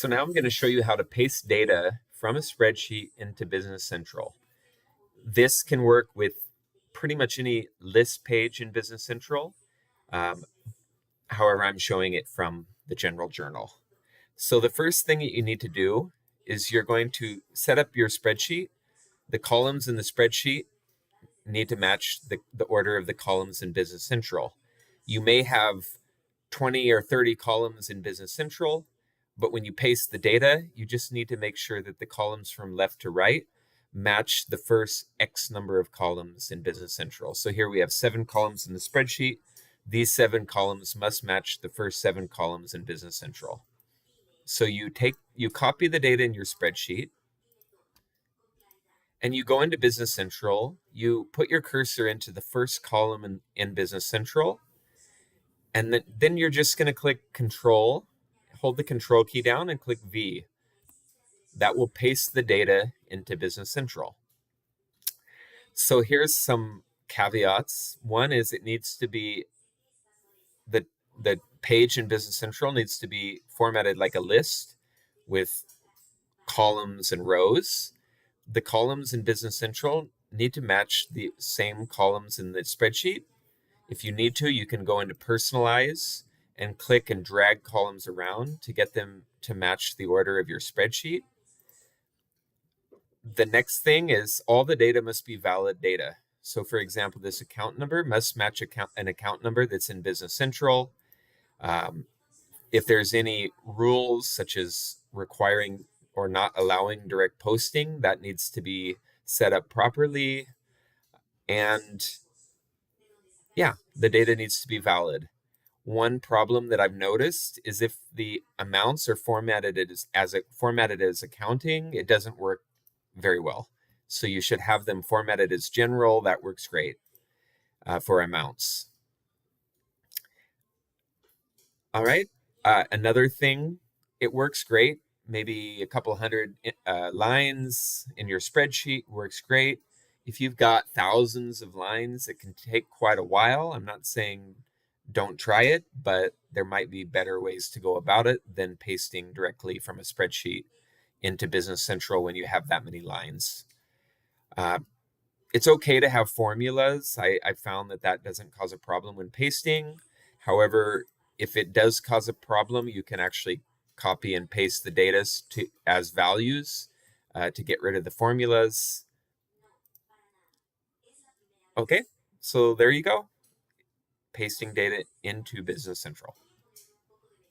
So now I'm going to show you how to paste data from a spreadsheet into Business Central. This can work with pretty much any list page in Business Central. However, I'm showing it from the general journal. So the first thing that you need to do is you're going to set up your spreadsheet. The columns in the spreadsheet need to match the order of the columns in Business Central. You may have 20 or 30 columns in Business Central, but when you paste the data, you just need to make sure that the columns from left to right match the first X number of columns in Business Central. So here we have 7 columns in the spreadsheet. These 7 columns must match the first 7 columns in Business Central. So you copy the data in your spreadsheet, and you go into Business Central. You put your cursor into the first column in Business Central, and then you're just going to click Control, hold the Control key down, and click V. That will paste the data into Business Central. So here's some caveats. One is it needs to be, the page in Business Central needs to be formatted like a list with columns and rows. The columns in Business Central need to match the same columns in the spreadsheet. If you need to, you can go into Personalize and click and drag columns around to get them to match the order of your spreadsheet. The next thing is all the data must be valid data. So for example, this account number must match an account number that's in Business Central. If there's any rules such as requiring or not allowing direct posting, that needs to be set up properly. And yeah, the data needs to be valid. One problem that I've noticed is if the amounts are formatted as accounting, it doesn't work very well. So you should have them formatted as general. That works great for amounts. All right. Another thing, it works great. Maybe a couple hundred lines in your spreadsheet works great. If you've got thousands of lines, it can take quite a while. I'm not saying don't try it, but there might be better ways to go about it than pasting directly from a spreadsheet into Business Central when you have that many lines. It's okay to have formulas. I found that doesn't cause a problem when pasting. However, if it does cause a problem, you can actually copy and paste the data as values to get rid of the formulas. Okay, so there you go. Pasting data into Business Central.